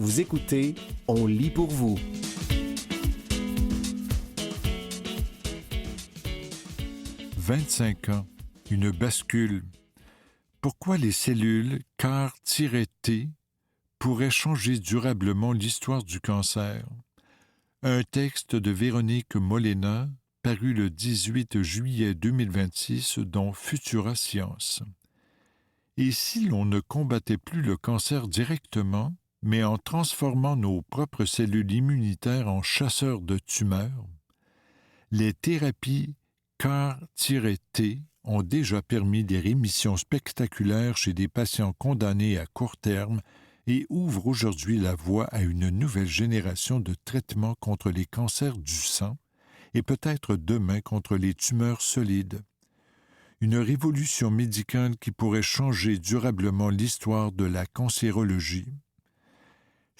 Vous écoutez On lit pour vous. « 25 ans, une bascule. Pourquoi les cellules CAR-T pourraient changer durablement l'histoire du cancer? Un texte de Véronique Molena, paru le 18 juillet 2026 dans Futura Science. Et si l'on ne combattait plus le cancer directement, mais en transformant nos propres cellules immunitaires en chasseurs de tumeurs? Les thérapies CAR-T ont déjà permis des rémissions spectaculaires chez des patients condamnés à court terme et ouvrent aujourd'hui la voie à une nouvelle génération de traitements contre les cancers du sang et peut-être demain contre les tumeurs solides. Une révolution médicale qui pourrait changer durablement l'histoire de la cancérologie.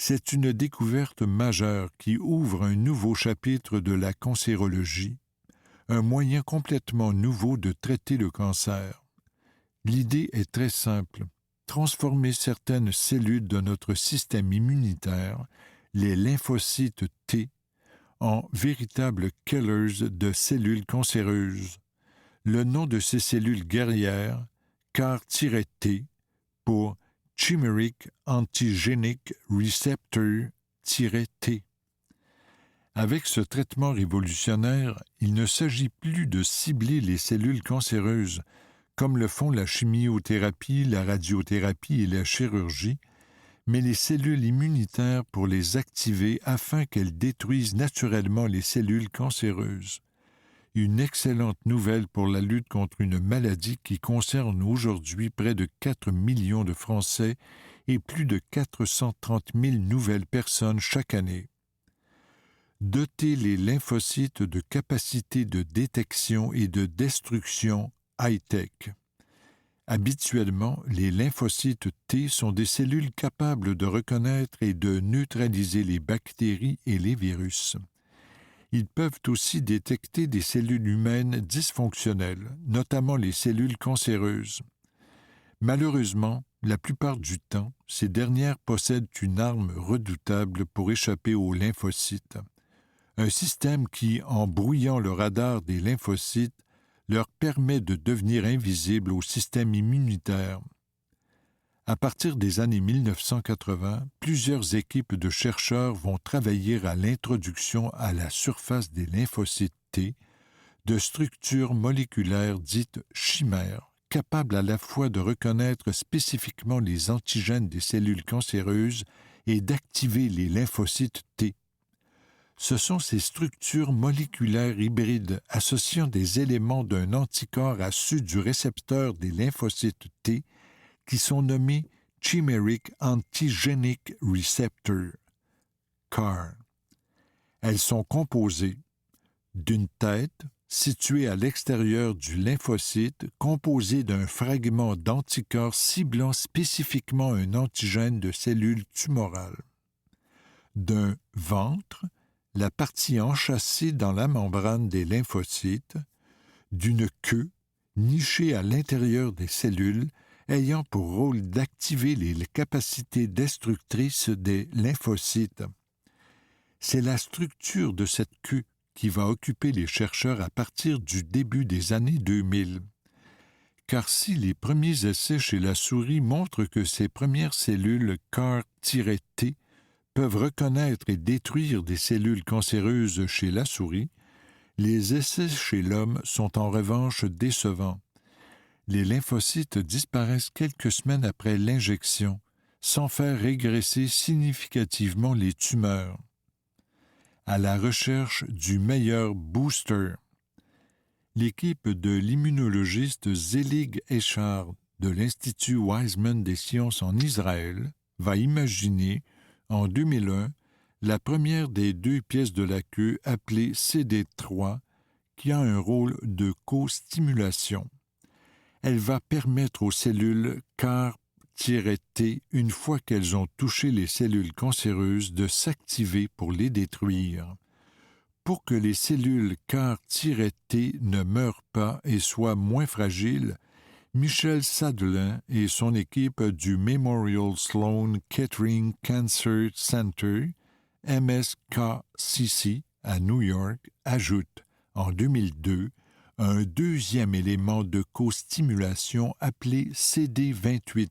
C'est une découverte majeure qui ouvre un nouveau chapitre de la cancérologie, un moyen complètement nouveau de traiter le cancer. L'idée est très simple. Transformer certaines cellules de notre système immunitaire, les lymphocytes T, en véritables killers de cellules cancéreuses. Le nom de ces cellules guerrières, CAR-T, pour Chimeric Antigenic Receptor-T. Avec ce traitement révolutionnaire, il ne s'agit plus de cibler les cellules cancéreuses, comme le font la chimiothérapie, la radiothérapie et la chirurgie, mais les cellules immunitaires pour les activer afin qu'elles détruisent naturellement les cellules cancéreuses. Une excellente nouvelle pour la lutte contre une maladie qui concerne aujourd'hui près de 4 millions de Français et plus de 430 000 nouvelles personnes chaque année. Doter les lymphocytes de capacités de détection et de destruction high-tech. Habituellement, les lymphocytes T sont des cellules capables de reconnaître et de neutraliser les bactéries et les virus. Ils peuvent aussi détecter des cellules humaines dysfonctionnelles, notamment les cellules cancéreuses. Malheureusement, la plupart du temps, ces dernières possèdent une arme redoutable pour échapper aux lymphocytes. Un système qui, en brouillant le radar des lymphocytes, leur permet de devenir invisibles au système immunitaire. À partir des années 1980, plusieurs équipes de chercheurs vont travailler à l'introduction à la surface des lymphocytes T de structures moléculaires dites chimères, capables à la fois de reconnaître spécifiquement les antigènes des cellules cancéreuses et d'activer les lymphocytes T. Ce sont ces structures moléculaires hybrides associant des éléments d'un anticorps à ceux du récepteur des lymphocytes T qui sont nommés Chimeric Antigenic Receptor, CAR. Elles sont composées d'une tête située à l'extérieur du lymphocyte composée d'un fragment d'anticorps ciblant spécifiquement un antigène de cellules tumorales, d'un ventre, la partie enchâssée dans la membrane des lymphocytes, d'une queue nichée à l'intérieur des cellules ayant pour rôle d'activer les capacités destructrices des lymphocytes. C'est la structure de cette queue qui va occuper les chercheurs à partir du début des années 2000. Car si les premiers essais chez la souris montrent que ces premières cellules CAR-T peuvent reconnaître et détruire des cellules cancéreuses chez la souris, les essais chez l'homme sont en revanche décevants. Les lymphocytes disparaissent quelques semaines après l'injection, sans faire régresser significativement les tumeurs. À la recherche du meilleur booster, l'équipe de l'immunologiste Zelig Echard de l'Institut Weizmann des sciences en Israël va imaginer, en 2001, la première des deux pièces de la queue appelée CD3 qui a un rôle de co-stimulation. Elle va permettre aux cellules CAR-T, une fois qu'elles ont touché les cellules cancéreuses, de s'activer pour les détruire. Pour que les cellules CAR-T ne meurent pas et soient moins fragiles, Michel Sadelain et son équipe du Memorial Sloan Kettering Cancer Center, MSKCC, à New York, ajoutent, en 2002, un deuxième élément de co-stimulation appelé CD28.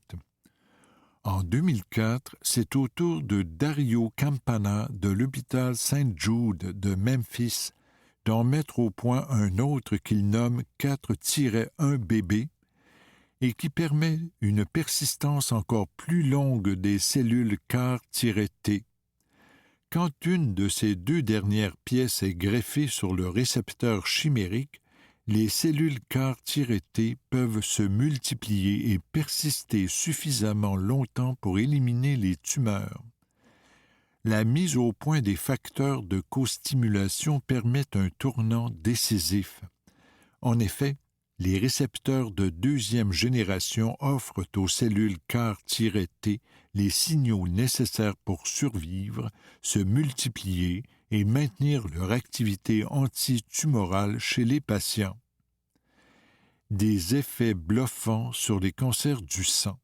En 2004, c'est au tour de Dario Campana de l'hôpital St. Jude de Memphis d'en mettre au point un autre qu'il nomme 4-1BB et qui permet une persistance encore plus longue des cellules CAR-T. Quand une de ces deux dernières pièces est greffée sur le récepteur chimérique, les cellules CAR-T peuvent se multiplier et persister suffisamment longtemps pour éliminer les tumeurs. La mise au point des facteurs de co-stimulation permet un tournant décisif. En effet, les récepteurs de deuxième génération offrent aux cellules CAR-T les signaux nécessaires pour survivre, se multiplier et maintenir leur activité antitumorale chez les patients. Des effets bluffants sur les cancers du sang.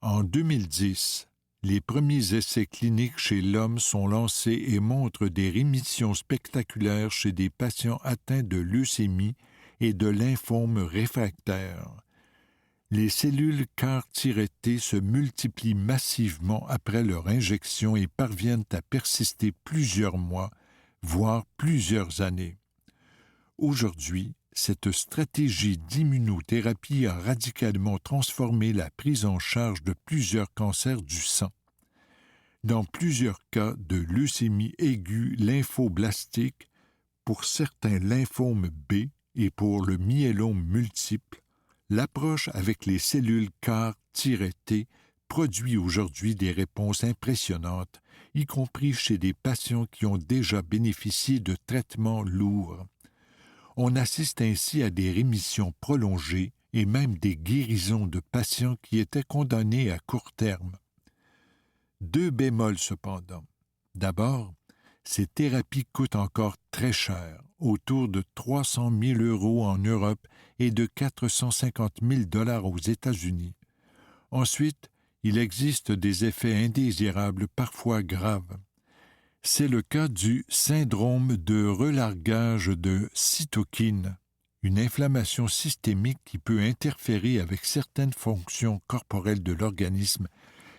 En 2010, les premiers essais cliniques chez l'homme sont lancés et montrent des rémissions spectaculaires chez des patients atteints de leucémie et de lymphome réfractaire. Les cellules CAR-T se multiplient massivement après leur injection et parviennent à persister plusieurs mois, voire plusieurs années. Aujourd'hui, cette stratégie d'immunothérapie a radicalement transformé la prise en charge de plusieurs cancers du sang. Dans plusieurs cas de leucémie aiguë lymphoblastique, pour certains lymphomes B et pour le myélome multiple, l'approche avec les cellules CAR-T produit aujourd'hui des réponses impressionnantes, y compris chez des patients qui ont déjà bénéficié de traitements lourds. On assiste ainsi à des rémissions prolongées et même des guérisons de patients qui étaient condamnés à court terme. 2 bémols cependant. D'abord, ces thérapies coûtent encore très cher, autour de 300 000 € en Europe et de 450 000 $ aux États-Unis. Ensuite, il existe des effets indésirables parfois graves. C'est le cas du syndrome de relargage de cytokines, une inflammation systémique qui peut interférer avec certaines fonctions corporelles de l'organisme,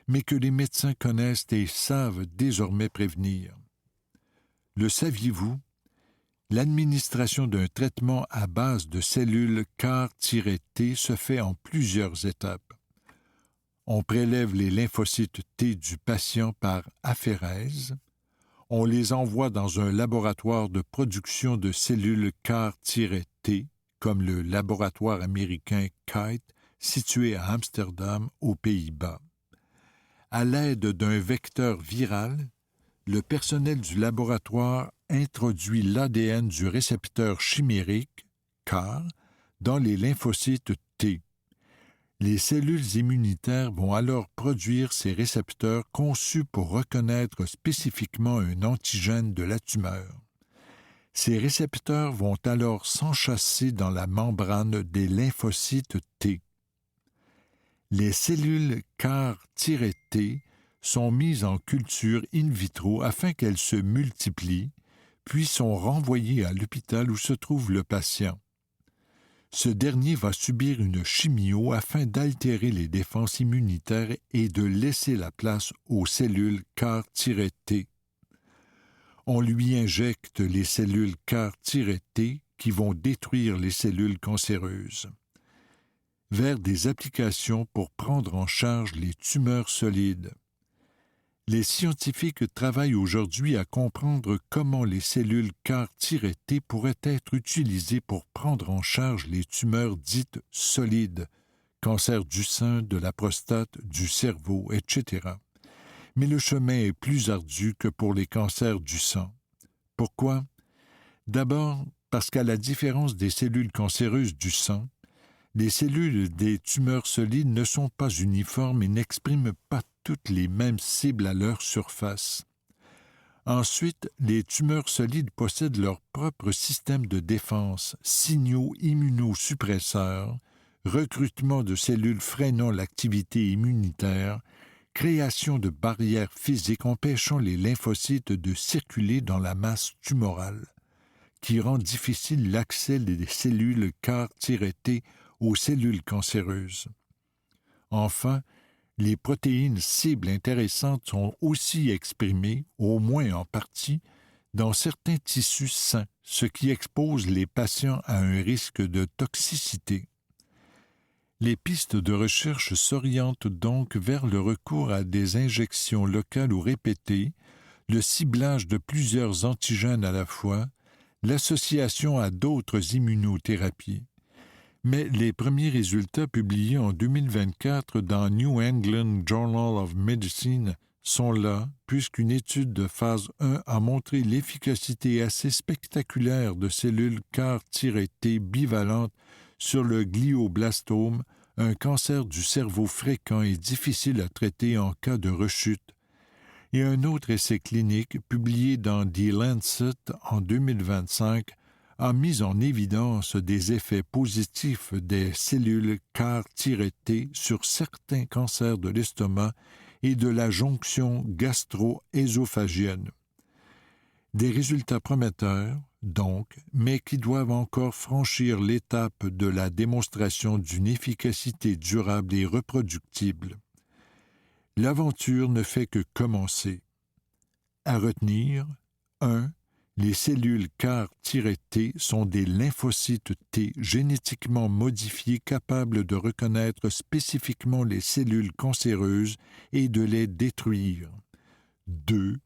mais que les médecins connaissent et savent désormais prévenir. Le saviez-vous? L'administration d'un traitement à base de cellules CAR-T se fait en plusieurs étapes. On prélève les lymphocytes T du patient par aphérèse. On les envoie dans un laboratoire de production de cellules CAR-T, comme le laboratoire américain Kite, situé à Amsterdam, aux Pays-Bas. À l'aide d'un vecteur viral, le personnel du laboratoire introduit l'ADN du récepteur chimérique, CAR, dans les lymphocytes T. Les cellules immunitaires vont alors produire ces récepteurs conçus pour reconnaître spécifiquement un antigène de la tumeur. Ces récepteurs vont alors s'enchâsser dans la membrane des lymphocytes T. Les cellules CAR-T sont mises en culture in vitro afin qu'elles se multiplient, puis sont renvoyées à l'hôpital où se trouve le patient. Ce dernier va subir une chimio afin d'altérer les défenses immunitaires et de laisser la place aux cellules CAR-T. On lui injecte les cellules CAR-T qui vont détruire les cellules cancéreuses. Vers des applications pour prendre en charge les tumeurs solides. Les scientifiques travaillent aujourd'hui à comprendre comment les cellules CAR-T pourraient être utilisées pour prendre en charge les tumeurs dites solides, cancer du sein, de la prostate, du cerveau, etc. Mais le chemin est plus ardu que pour les cancers du sang. Pourquoi? D'abord, parce qu'à la différence des cellules cancéreuses du sang, les cellules des tumeurs solides ne sont pas uniformes et n'expriment pas toutes les mêmes cibles à leur surface. Ensuite, les tumeurs solides possèdent leur propre système de défense, signaux immunosuppresseurs, recrutement de cellules freinant l'activité immunitaire, création de barrières physiques empêchant les lymphocytes de circuler dans la masse tumorale, qui rend difficile l'accès des cellules CAR-T aux cellules cancéreuses. Enfin, les protéines cibles intéressantes sont aussi exprimées, au moins en partie, dans certains tissus sains, ce qui expose les patients à un risque de toxicité. Les pistes de recherche s'orientent donc vers le recours à des injections locales ou répétées, le ciblage de plusieurs antigènes à la fois, l'association à d'autres immunothérapies. Mais les premiers résultats publiés en 2024 dans New England Journal of Medicine sont là, puisqu'une étude de phase 1 a montré l'efficacité assez spectaculaire de cellules CAR-T bivalentes sur le glioblastome, un cancer du cerveau fréquent et difficile à traiter en cas de rechute, et un autre essai clinique publié dans The Lancet en 2025 a mis en évidence des effets positifs des cellules CAR-T sur certains cancers de l'estomac et de la jonction gastro-ésophagienne. Des résultats prometteurs, donc, mais qui doivent encore franchir l'étape de la démonstration d'une efficacité durable et reproductible. L'aventure ne fait que commencer. À retenir, 1. Les cellules CAR-T sont des lymphocytes T génétiquement modifiés capables de reconnaître spécifiquement les cellules cancéreuses et de les détruire. 2.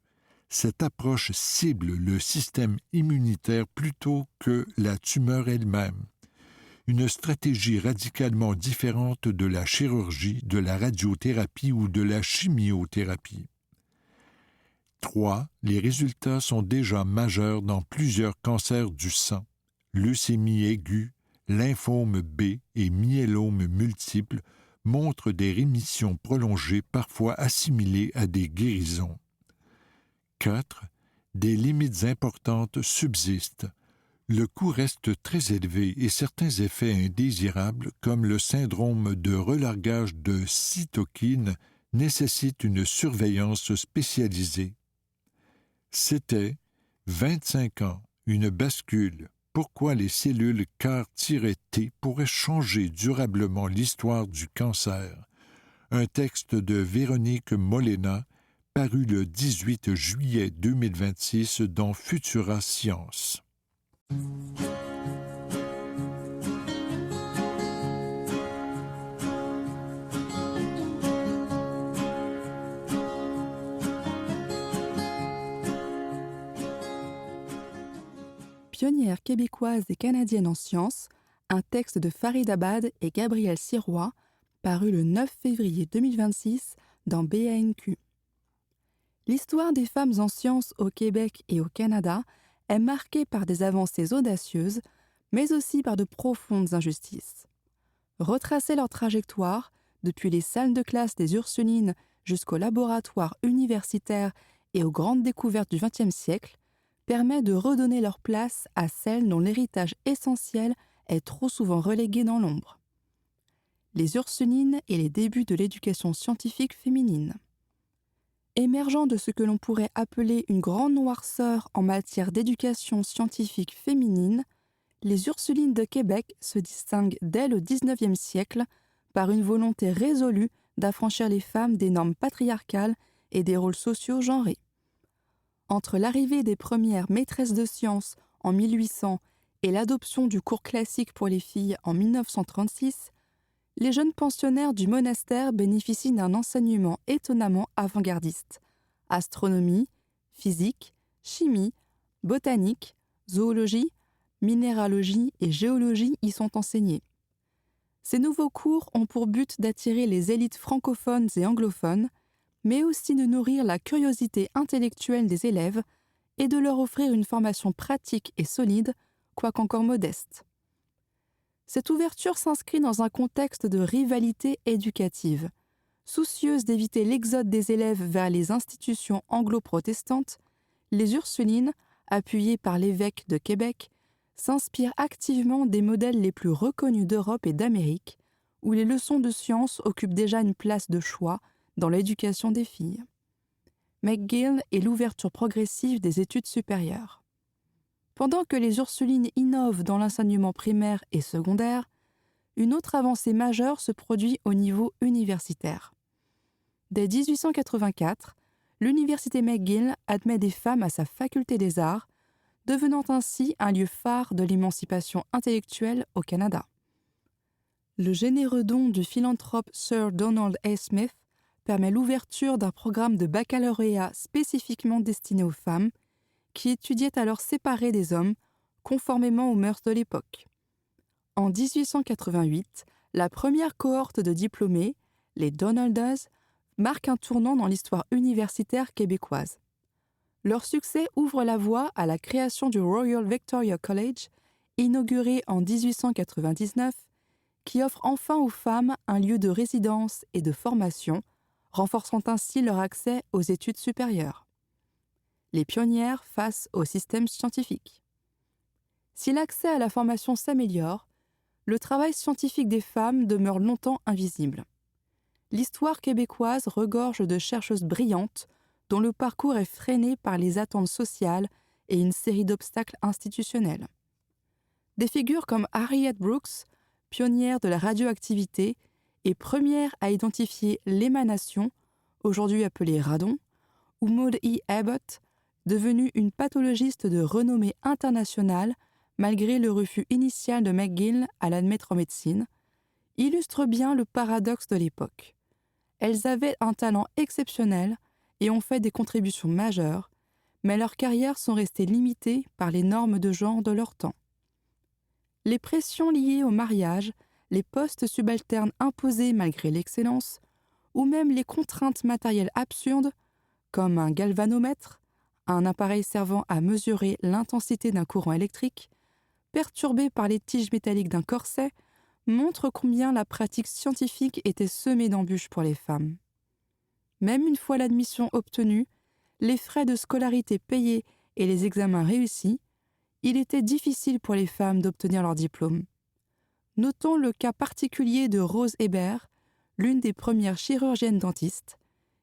Cette approche cible le système immunitaire plutôt que la tumeur elle-même. Une stratégie radicalement différente de la chirurgie, de la radiothérapie ou de la chimiothérapie. 3. Les résultats sont déjà majeurs dans plusieurs cancers du sang, leucémie aiguë, lymphome B et myélome multiple montrent des rémissions prolongées parfois assimilées à des guérisons. 4. Des limites importantes subsistent. Le coût reste très élevé et certains effets indésirables, comme le syndrome de relargage de cytokines, nécessitent une surveillance spécialisée. C'était 25 ans, une bascule. Pourquoi les cellules CAR-T pourraient changer durablement l'histoire du cancer? Un texte de Véronique Molena, paru le 18 juillet 2026 dans Futura Science. Pionnières québécoises et canadiennes en sciences, un texte de Farid Abad et Gabriel Sirois, paru le 9 février 2026 dans BANQ. L'histoire des femmes en sciences au Québec et au Canada est marquée par des avancées audacieuses, mais aussi par de profondes injustices. Retracer leur trajectoire, depuis les salles de classe des Ursulines jusqu'au laboratoire universitaire et aux grandes découvertes du XXe siècle, permet de redonner leur place à celles dont l'héritage essentiel est trop souvent relégué dans l'ombre. Les Ursulines et les débuts de l'éducation scientifique féminine. Émergeant de ce que l'on pourrait appeler une grande noirceur en matière d'éducation scientifique féminine, les Ursulines de Québec se distinguent dès le XIXe siècle par une volonté résolue d'affranchir les femmes des normes patriarcales et des rôles sociaux genrés. Entre l'arrivée des premières maîtresses de sciences en 1800 et l'adoption du cours classique pour les filles en 1936, les jeunes pensionnaires du monastère bénéficient d'un enseignement étonnamment avant-gardiste. Astronomie, physique, chimie, botanique, zoologie, minéralogie et géologie y sont enseignés. Ces nouveaux cours ont pour but d'attirer les élites francophones et anglophones, mais aussi de nourrir la curiosité intellectuelle des élèves et de leur offrir une formation pratique et solide, quoiqu'encore modeste. Cette ouverture s'inscrit dans un contexte de rivalité éducative. Soucieuses d'éviter l'exode des élèves vers les institutions anglo-protestantes, les Ursulines, appuyées par l'évêque de Québec, s'inspirent activement des modèles les plus reconnus d'Europe et d'Amérique, où les leçons de sciences occupent déjà une place de choix dans l'éducation des filles. McGill est l'ouverture progressive des études supérieures. Pendant que les Ursulines innovent dans l'enseignement primaire et secondaire, une autre avancée majeure se produit au niveau universitaire. Dès 1884, l'université McGill admet des femmes à sa faculté des arts, devenant ainsi un lieu phare de l'émancipation intellectuelle au Canada. Le généreux don du philanthrope Sir Donald A. Smith permet l'ouverture d'un programme de baccalauréat spécifiquement destiné aux femmes, qui étudiaient alors séparées des hommes, conformément aux mœurs de l'époque. En 1888, la première cohorte de diplômés, les Donaldas, marque un tournant dans l'histoire universitaire québécoise. Leur succès ouvre la voie à la création du Royal Victoria College, inauguré en 1899, qui offre enfin aux femmes un lieu de résidence et de formation, renforçant ainsi leur accès aux études supérieures. Les pionnières face au système scientifique. Si l'accès à la formation s'améliore, le travail scientifique des femmes demeure longtemps invisible. L'histoire québécoise regorge de chercheuses brillantes dont le parcours est freiné par les attentes sociales et une série d'obstacles institutionnels. Des figures comme Harriet Brooks, pionnière de la radioactivité et première à identifier l'émanation, aujourd'hui appelée radon, ou Maud E. Abbott, devenue une pathologiste de renommée internationale malgré le refus initial de McGill à l'admettre en médecine, illustrent bien le paradoxe de l'époque. Elles avaient un talent exceptionnel et ont fait des contributions majeures, mais leurs carrières sont restées limitées par les normes de genre de leur temps. Les pressions liées au mariage, les postes subalternes imposés malgré l'excellence, ou même les contraintes matérielles absurdes, comme un galvanomètre, un appareil servant à mesurer l'intensité d'un courant électrique, perturbé par les tiges métalliques d'un corset, montrent combien la pratique scientifique était semée d'embûches pour les femmes. Même une fois l'admission obtenue, les frais de scolarité payés et les examens réussis, il était difficile pour les femmes d'obtenir leur diplôme. Notons le cas particulier de Rose Hébert, l'une des premières chirurgiennes dentistes,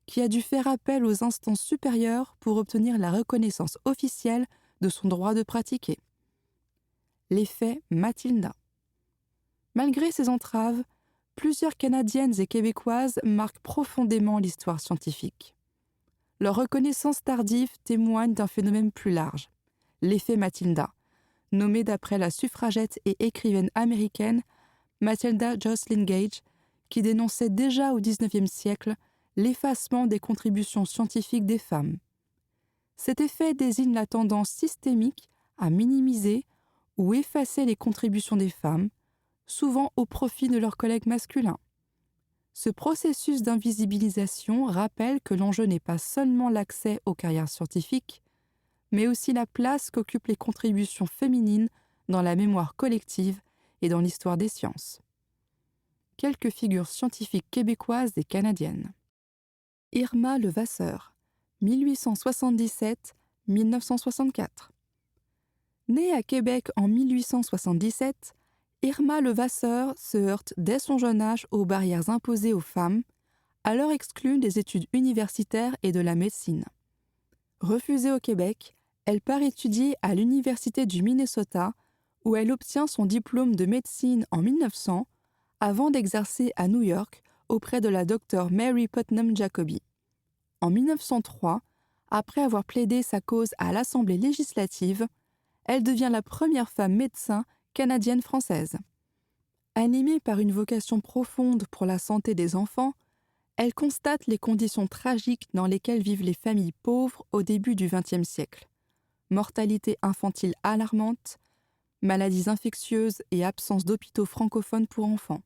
qui a dû faire appel aux instances supérieures pour obtenir la reconnaissance officielle de son droit de pratiquer. L'effet Mathilda. Malgré ces entraves, plusieurs Canadiennes et Québécoises marquent profondément l'histoire scientifique. Leur reconnaissance tardive témoigne d'un phénomène plus large, l'effet Mathilda, nommé d'après la suffragette et écrivaine américaine Matilda Joslyn Gage, qui dénonçait déjà au XIXe siècle l'effacement des contributions scientifiques des femmes. Cet effet désigne la tendance systémique à minimiser ou effacer les contributions des femmes, souvent au profit de leurs collègues masculins. Ce processus d'invisibilisation rappelle que l'enjeu n'est pas seulement l'accès aux carrières scientifiques, mais aussi la place qu'occupent les contributions féminines dans la mémoire collective et dans l'histoire des sciences. Quelques figures scientifiques québécoises et canadiennes. Irma Levasseur, 1877-1964. Née à Québec en 1877, Irma Levasseur se heurte dès son jeune âge aux barrières imposées aux femmes, alors exclues des études universitaires et de la médecine. Refusée au Québec, elle part étudier à l'Université du Minnesota, où elle obtient son diplôme de médecine en 1900, avant d'exercer à New York auprès de la docteure Mary Putnam Jacoby. En 1903, après avoir plaidé sa cause à l'Assemblée législative, elle devient la première femme médecin canadienne-française. Animée par une vocation profonde pour la santé des enfants, elle constate les conditions tragiques dans lesquelles vivent les familles pauvres au début du XXe siècle. Mortalité infantile alarmante, maladies infectieuses et absence d'hôpitaux francophones pour enfants.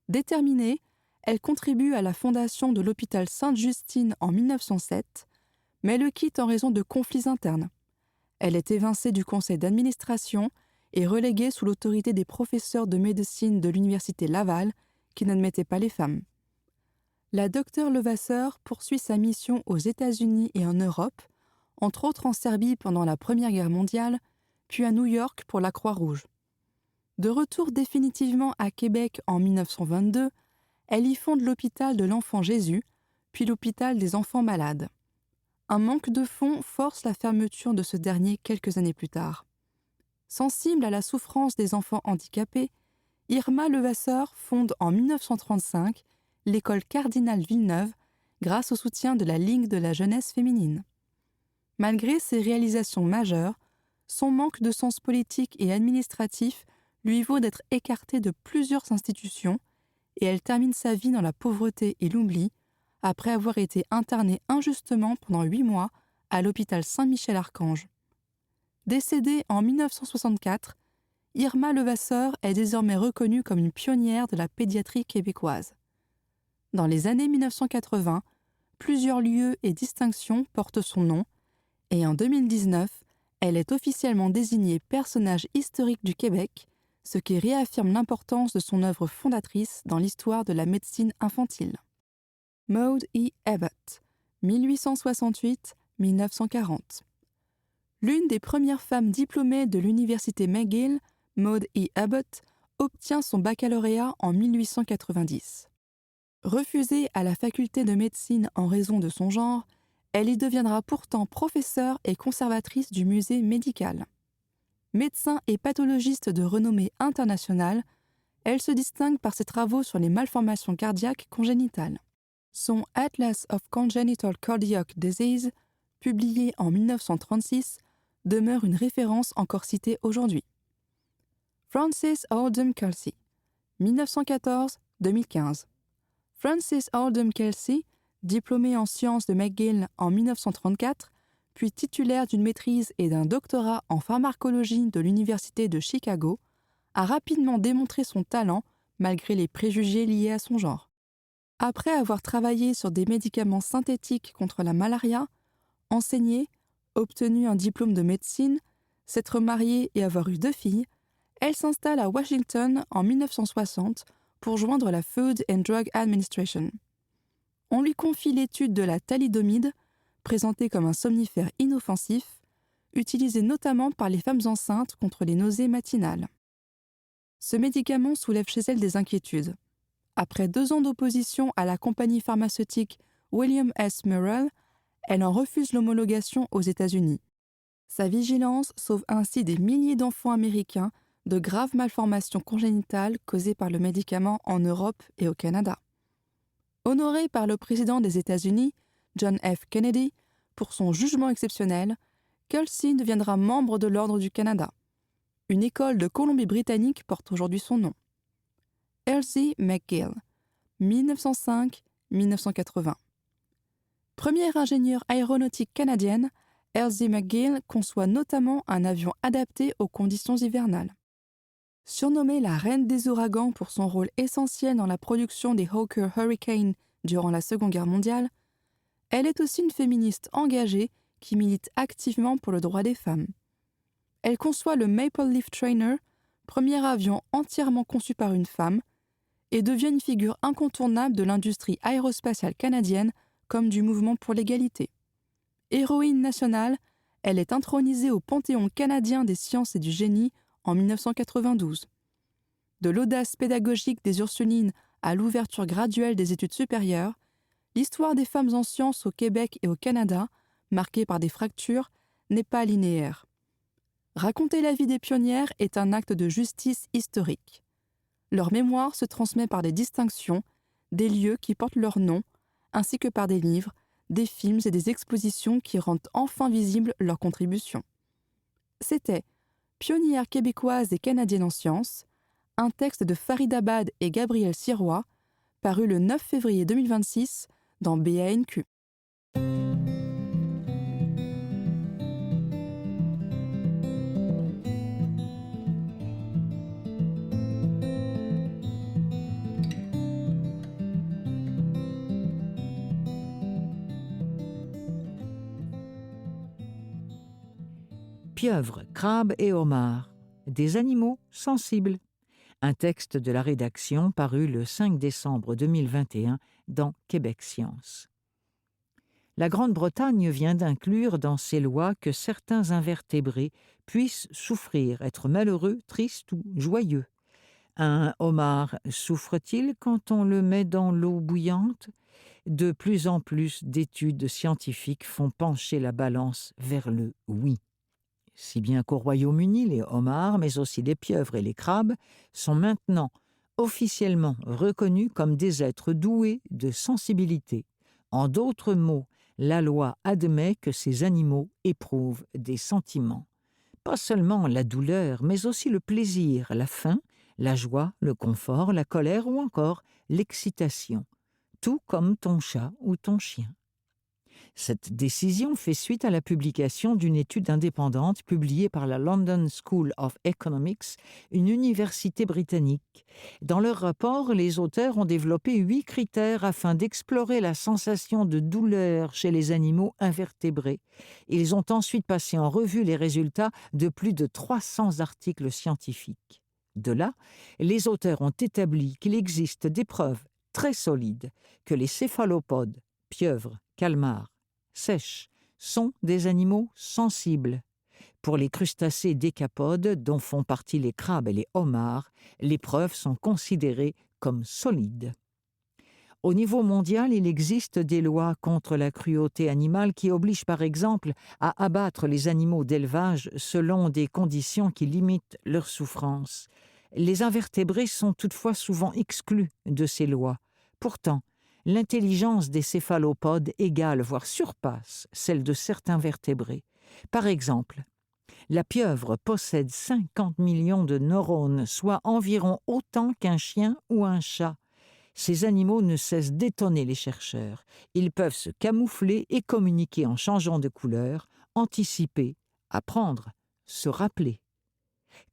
Déterminée, elle contribue à la fondation de l'hôpital Sainte-Justine en 1907, mais le quitte en raison de conflits internes. Elle est évincée du conseil d'administration et reléguée sous l'autorité des professeurs de médecine de l'université Laval, qui n'admettaient pas les femmes. La docteure Levasseur poursuit sa mission aux États-Unis et en Europe, entre autres en Serbie pendant la Première Guerre mondiale, puis à New York pour la Croix-Rouge. De retour définitivement à Québec en 1922, elle y fonde l'hôpital de l'Enfant Jésus, puis l'hôpital des enfants malades. Un manque de fonds force la fermeture de ce dernier quelques années plus tard. Sensible à la souffrance des enfants handicapés, Irma Levasseur fonde en 1935 l'école Cardinal Villeneuve grâce au soutien de la Ligue de la jeunesse féminine. Malgré ses réalisations majeures, son manque de sens politique et administratif lui vaut d'être écartée de plusieurs institutions et elle termine sa vie dans la pauvreté et l'oubli après avoir été internée injustement pendant 8 mois à l'hôpital Saint-Michel-Archange. Décédée en 1964, Irma Levasseur est désormais reconnue comme une pionnière de la pédiatrie québécoise. Dans les années 1980, plusieurs lieux et distinctions portent son nom et en 2019, elle est officiellement désignée personnage historique du Québec, ce qui réaffirme l'importance de son œuvre fondatrice dans l'histoire de la médecine infantile. Maud E. Abbott, 1868-1940. L'une des premières femmes diplômées de l'université McGill, Maud E. Abbott, obtient son baccalauréat en 1890. Refusée à la faculté de médecine en raison de son genre, elle y deviendra pourtant professeure et conservatrice du musée médical. Médecin et pathologiste de renommée internationale, elle se distingue par ses travaux sur les malformations cardiaques congénitales. Son Atlas of Congenital Cardiac Disease, publié en 1936, demeure une référence encore citée aujourd'hui. Frances Oldham Kelsey, 1914-2015. Frances Oldham Kelsey, diplômée en sciences de McGill en 1934, puis titulaire d'une maîtrise et d'un doctorat en pharmacologie de l'Université de Chicago, a rapidement démontré son talent malgré les préjugés liés à son genre. Après avoir travaillé sur des médicaments synthétiques contre la malaria, enseigné, obtenu un diplôme de médecine, s'être mariée et avoir eu 2 filles, elle s'installe à Washington en 1960 pour joindre la Food and Drug Administration. On lui confie l'étude de la thalidomide, présentée comme un somnifère inoffensif, utilisé notamment par les femmes enceintes contre les nausées matinales. Ce médicament soulève chez elle des inquiétudes. Après 2 ans d'opposition à la compagnie pharmaceutique William S. Murrell, elle en refuse l'homologation aux États-Unis. Sa vigilance sauve ainsi des milliers d'enfants américains de graves malformations congénitales causées par le médicament en Europe et au Canada. Honorée par le président des États-Unis, John F. Kennedy, pour son jugement exceptionnel, Kelsey deviendra membre de l'Ordre du Canada. Une école de Colombie-Britannique porte aujourd'hui son nom. Elsie McGill, 1905-1980. Première ingénieure aéronautique canadienne, Elsie McGill conçoit notamment un avion adapté aux conditions hivernales. Surnommée la reine des ouragans pour son rôle essentiel dans la production des Hawker Hurricane durant la Seconde Guerre mondiale, elle est aussi une féministe engagée qui milite activement pour le droit des femmes. Elle conçoit le Maple Leaf Trainer, premier avion entièrement conçu par une femme, et devient une figure incontournable de l'industrie aérospatiale canadienne comme du mouvement pour l'égalité. Héroïne nationale, elle est intronisée au Panthéon canadien des sciences et du génie en 1992. De l'audace pédagogique des Ursulines à l'ouverture graduelle des études supérieures, l'histoire des femmes en sciences au Québec et au Canada, marquée par des fractures, n'est pas linéaire. Raconter la vie des pionnières est un acte de justice historique. Leur mémoire se transmet par des distinctions, des lieux qui portent leur nom, ainsi que par des livres, des films et des expositions qui rendent enfin visible leur contribution. C'était Pionnières québécoises et canadiennes en sciences, un texte de Farida Abad et Gabriel Sirois, paru le 9 février 2026 dans BANQ. Pieuvres, crabes et homards, des animaux sensibles. Un texte de la rédaction paru le 5 décembre 2021 dans Québec Science. La Grande-Bretagne vient d'inclure dans ses lois que certains invertébrés puissent souffrir, être malheureux, tristes ou joyeux. Un homard souffre-t-il quand on le met dans l'eau bouillante ? De plus en plus d'études scientifiques font pencher la balance vers le oui. Si bien qu'au Royaume-Uni, les homards, mais aussi les pieuvres et les crabes, sont maintenant officiellement reconnus comme des êtres doués de sensibilité. En d'autres mots, la loi admet que ces animaux éprouvent des sentiments. Pas seulement la douleur, mais aussi le plaisir, la faim, la joie, le confort, la colère ou encore l'excitation, tout comme ton chat ou ton chien. Cette décision fait suite à la publication d'une étude indépendante publiée par la London School of Economics, une université britannique. Dans leur rapport, les auteurs ont développé 8 critères afin d'explorer la sensation de douleur chez les animaux invertébrés. Ils ont ensuite passé en revue les résultats de plus de 300 articles scientifiques. De là, les auteurs ont établi qu'il existe des preuves très solides que les céphalopodes, pieuvres, calmars, sèches, sont des animaux sensibles. Pour les crustacés décapodes, dont font partie les crabes et les homards, les preuves sont considérées comme solides. Au niveau mondial, il existe des lois contre la cruauté animale qui obligent par exemple à abattre les animaux d'élevage selon des conditions qui limitent leur souffrance. Les invertébrés sont toutefois souvent exclus de ces lois. Pourtant, l'intelligence des céphalopodes égale, voire surpasse, celle de certains vertébrés. Par exemple, la pieuvre possède 50 millions de neurones, soit environ autant qu'un chien ou un chat. Ces animaux ne cessent d'étonner les chercheurs. Ils peuvent se camoufler et communiquer en changeant de couleur, anticiper, apprendre, se rappeler.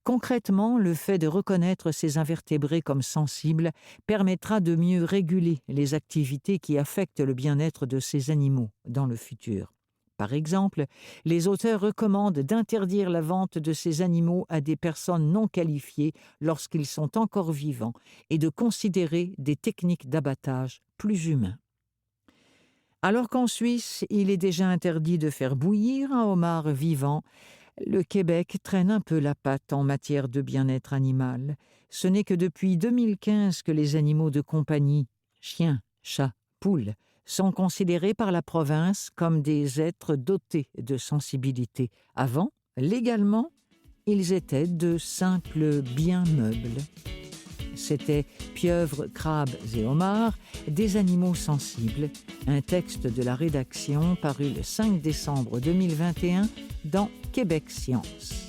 Concrètement, le fait de reconnaître ces invertébrés comme sensibles permettra de mieux réguler les activités qui affectent le bien-être de ces animaux dans le futur. Par exemple, les auteurs recommandent d'interdire la vente de ces animaux à des personnes non qualifiées lorsqu'ils sont encore vivants et de considérer des techniques d'abattage plus humains. Alors qu'en Suisse, il est déjà interdit de faire bouillir un homard vivant, le Québec traîne un peu la patte en matière de bien-être animal. Ce n'est que depuis 2015 que les animaux de compagnie, chiens, chats, poules, sont considérés par la province comme des êtres dotés de sensibilité. Avant, légalement, ils étaient de simples biens meubles. C'étaient pieuvres, crabes et homards, des animaux sensibles, un texte de la rédaction paru le 5 décembre 2021 dans Québec Science.